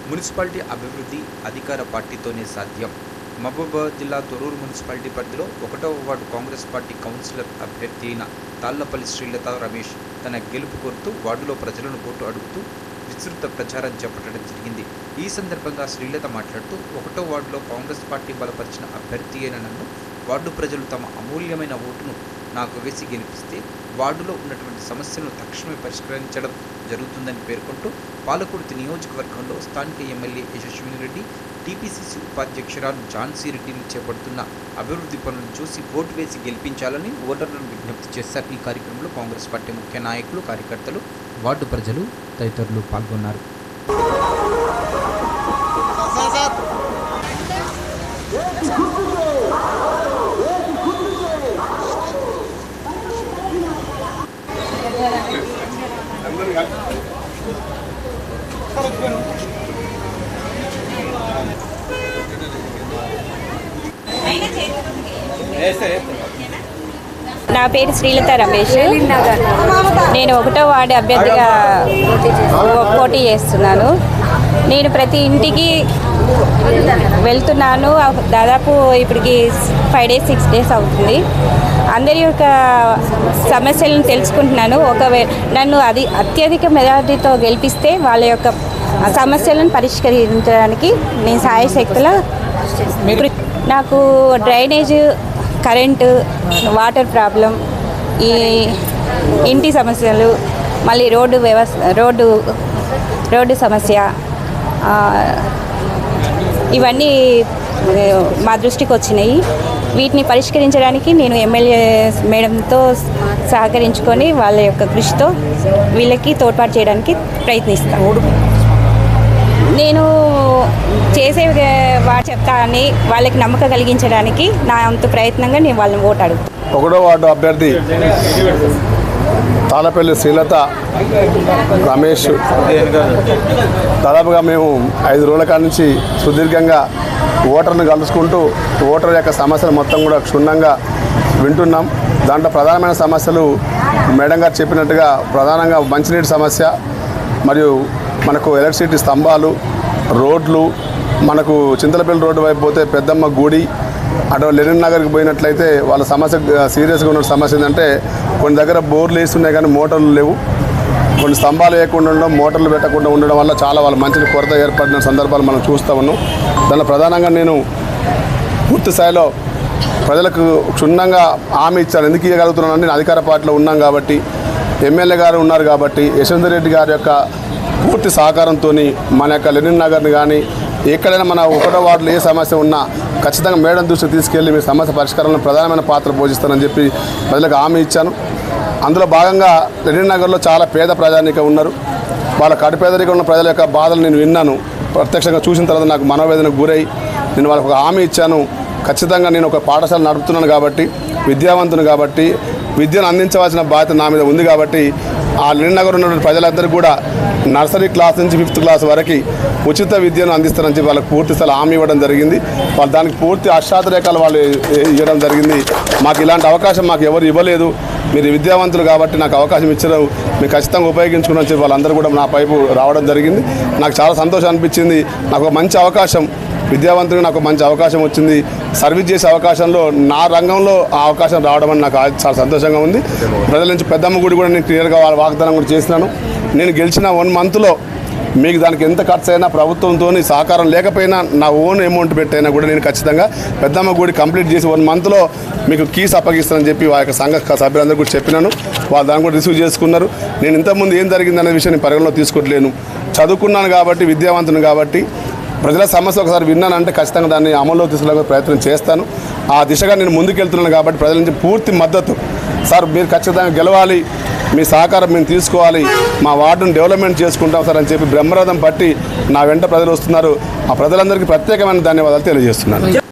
Municipality అభివృద్ధి అధికార పార్టీతోనే సాధ్యం. మహబూబాబాద్ జిల్లా తొర్రూరు మున్సిపాలిటీ పరిధిలో 1వ వార్డు కాంగ్రెస్ పార్టీ కౌన్సిలర్ అభ్యర్థి అయిన తాళ్లపల్లి శ్రీలత రమేష్ తన గెలుపు కోరుతూ వార్డులో ప్రజలను ఓటు అడుగుతూ విస్తృత ప్రచారం చేపట్టడం జరిగింది. ఈ సందర్భంగా శ్రీలత మాట్లాడుతూ 1వ వార్డులో కాంగ్రెస్ పార్టీ బలపరిచిన అభ్యర్థి అయిన నన్ను వార్డు ప్రజలు తమ అమూల్యమైన ఓటును నాకు వేసి గెలిపిస్తే వార్డులో ఉన్నటువంటి సమస్యలను తక్షణమే పరిష్కరించడం జరుగుతుందని పేర్కొంటూ పాలకుర్తి నియోజకవర్గంలో స్థానిక ఎమ్మెల్యే యశస్విని రెడ్డి, టీపీసీసీ ఉపాధ్యక్షురాలు ఝాన్సీ రెడ్డిలు చేపడుతున్న అభివృద్ధి పనులను చూసి ఓటు వేసి గెలిపించాలని ఓటర్లను విజ్ఞప్తి చేశారు. ఈ కార్యక్రమంలో కాంగ్రెస్ పార్టీ ముఖ్య నాయకులు, కార్యకర్తలు, వార్డు ప్రజలు తదితరులు పాల్గొన్నారు. నా పేరు శ్రీలత రమేష్. నేను 1వ వార్డు అభ్యర్థిగా పోటీ చేస్తున్నాను. నేను ప్రతి ఇంటికి వెళ్తున్నాను. దాదాపు ఇప్పటికి 5 days 6 days అవుతుంది. అందరి యొక్క సమస్యలను తెలుసుకుంటున్నాను. ఒకవేళ నన్ను అత్యధిక మెజారిటీతో గెలిపిస్తే వాళ్ళ యొక్క సమస్యలను పరిష్కరించడానికి నేను సాయశక్తుల నాకు డ్రైనేజ్, కరెంటు, వాటర్ ప్రాబ్లం, ఈ ఇంటి సమస్యలు, మళ్ళీ రోడ్డు సమస్య, ఇవన్నీ మా దృష్టికి వచ్చినాయి. వీటిని పరిష్కరించడానికి నేను ఎమ్మెల్యే మేడంతో సహకరించుకొని వాళ్ళ యొక్క కృషితో వీళ్ళకి తోడ్పాటు చేయడానికి ప్రయత్నిస్తాను. నేను చేసే వాడు చెప్తా అని వాళ్ళకి నమ్మకం కలిగించడానికి నా అంత ప్రయత్నంగా నేను వాళ్ళని ఓటు అడుగుతాను. 1వ వార్డు అభ్యర్థి తాళ్లపల్లి శ్రీలత రమేష్. దాదాపుగా మేము 5 రోజుల కాడ నుంచి సుదీర్ఘంగా ఓటర్ను కలుసుకుంటూ ఓటర్ యొక్క సమస్యలు మొత్తం కూడా క్షుణ్ణంగా వింటున్నాం. దాంట్లో ప్రధానమైన సమస్యలు మేడం గారు చెప్పినట్టుగా ప్రధానంగా మంచినీటి సమస్య, మరియు మనకు ఎలక్ట్రిసిటీ స్తంభాలు, రోడ్లు, మనకు చింతలపల్లి రోడ్డు వైపు పోతే పెద్దమ్మ గుడి, అటు లెనిన్ నగర్కి పోయినట్లయితే వాళ్ళ సమస్య సీరియస్గా ఉన్న సమస్య ఏంటంటే కొన్ని దగ్గర బోర్లు వేస్తున్నాయి కానీ మోటార్లు లేవు. కొన్ని స్తంభాలు వేయకుండా ఉండడం, మోటార్లు పెట్టకుండా ఉండడం వల్ల చాలా వాళ్ళ మంచిని కొరత ఏర్పడిన సందర్భాలు మనం చూస్తూ ఉన్నాం. దానిలో ప్రధానంగా నేను పూర్తి స్థాయిలో ప్రజలకు క్షుణ్ణంగా హామీ ఇచ్చాను. ఎందుకు ఇవ్వగలుగుతున్నాను? నేను అధికార పార్టీలో ఉన్నాం కాబట్టి, ఎమ్మెల్యే గారు ఉన్నారు కాబట్టి, యశ్వంత్ రెడ్డి గారి యొక్క పూర్తి సహకారంతో మన యొక్క లెనిన్ నగర్ని కానీ ఎక్కడైనా మన 1వ వార్డులో ఏ సమస్య ఉన్నా ఖచ్చితంగా మేడం దృష్టికి తీసుకెళ్లి మీ సమస్య పరిష్కారంలో ప్రధానమైన పాత్ర పోషిస్తానని చెప్పి ప్రజలకు హామీ ఇచ్చాను. అందులో భాగంగా లెనిన్ నగర్లో చాలా పేద ప్రజానీకం ఉన్నారు. వాళ్ళ కడుపేదరికం ఉన్న ప్రజల యొక్క బాధలు నేను విన్నాను. ప్రత్యక్షంగా చూసిన తర్వాత నాకు మనోవేదనకు గురై నేను వాళ్ళకు ఒక హామీ ఇచ్చాను. ఖచ్చితంగా నేను ఒక పాఠశాల నడుపుతున్నాను కాబట్టి, విద్యావంతుని కాబట్టి, విద్యను అందించవలసిన బాధ్యత నా మీద ఉంది కాబట్టి ఆ లెనిన్ నగర్ ఉన్నటువంటి ప్రజలందరికీ కూడా నర్సరీ క్లాస్ నుంచి 5th క్లాస్ వరకు ఉచిత విద్యను అందిస్తారని చెప్పి వాళ్ళకి పూర్తి స్థలం హామీ ఇవ్వడం జరిగింది. వాళ్ళు దానికి పూర్తి అష్టాతరేఖలు వాళ్ళు ఇవ్వడం జరిగింది. మాకు ఇలాంటి అవకాశం మాకు ఎవరు ఇవ్వలేదు. మీరు విద్యావంతులు కాబట్టి నాకు అవకాశం ఇచ్చారు, మీరు ఖచ్చితంగా ఉపయోగించుకుని చెప్పి వాళ్ళందరూ కూడా నా పైపు రావడం జరిగింది. నాకు చాలా సంతోషం అనిపించింది. నాకు ఒక మంచి అవకాశం, విద్యావంతుడికి నాకు మంచి అవకాశం వచ్చింది. సర్వీస్ చేసే అవకాశంలో నా రంగంలో ఆ అవకాశం రావడం అని నాకు చాలా సంతోషంగా ఉంది. ప్రజల నుంచి పెద్దమ్మ గుడి కూడా నేను క్లియర్గా వాళ్ళ వాగ్దానం కూడా చేసినాను. నేను గెలిచిన 1 monthలో మీకు దానికి ఎంత ఖర్చు అయినా ప్రభుత్వంతో సహకారం లేకపోయినా నా ఓన్ అమౌంట్ పెట్టైనా కూడా నేను ఖచ్చితంగా పెద్దమ్మ గుడి కంప్లీట్ చేసి 1 monthలో మీకు కీస్ అప్పగిస్తానని చెప్పి వాళ్ళ యొక్క సంఘ సభ్యులందరూ కూడా చెప్పినాను. వాళ్ళు దాన్ని కూడా రిసీవ్ చేసుకున్నారు. నేను ఇంతకుముందు ఏం జరిగిందనే విషయాన్ని పరిగణలో తీసుకోవట్లేను. చదువుకున్నాను కాబట్టి, విద్యావంతుని కాబట్టి, ప్రజల సమస్య ఒకసారి విన్నానంటే ఖచ్చితంగా దాన్ని అమల్లో తీసుకునే ప్రయత్నం చేస్తాను. ఆ దిశగా నేను ముందుకెళ్తున్నాను కాబట్టి ప్రజల నుంచి పూర్తి మద్దతు. సార్ మీరు ఖచ్చితంగా గెలవాలి, మీ సహకారం మేము తీసుకోవాలి, మా వార్డును డెవలప్మెంట్ చేసుకుంటాం సార్ అని చెప్పి బ్రహ్మరథం పట్టి నా వెంట ప్రజలు వస్తున్నారు. ఆ ప్రజలందరికీ ప్రత్యేకమైన ధన్యవాదాలు తెలియజేస్తున్నాను.